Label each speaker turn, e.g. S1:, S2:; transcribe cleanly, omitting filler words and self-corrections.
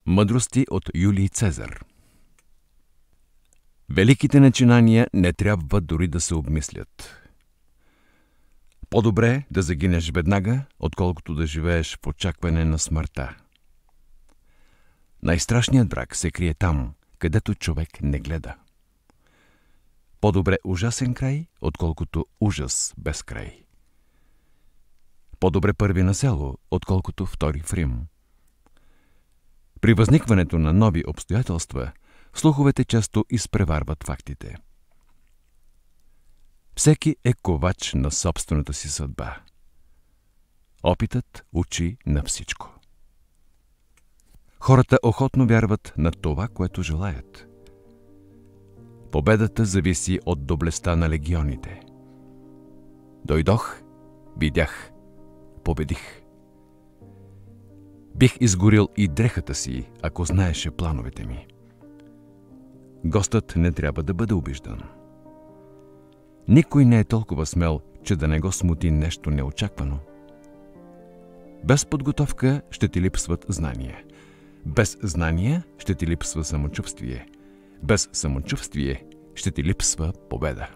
S1: Мъдрости от Юлий Цезар. Великите начинания не трябва дори да се обмислят. По-добре да загинеш веднага, отколкото да живееш в очакване на смъртта. Най-страшният брак се крие там, където човек не гледа. По-добре ужасен край, отколкото ужас без край. По-добре първи на село, отколкото втори в Рим. При възникването на нови обстоятелства, слуховете често изпреварват фактите. Всеки е ковач на собствената си съдба. Опитът учи на всичко. Хората охотно вярват на това, което желаят. Победата зависи от доблестта на легионите. Дойдох, видях, победих. Бих изгорил и дрехата си, ако знаеше плановете ми. Гостът не трябва да бъде обиждан. Никой не е толкова смел, че да не го смути нещо неочаквано. Без подготовка ще ти липсват знания. Без знания ще ти липсва самочувствие. Без самочувствие ще ти липсва победа.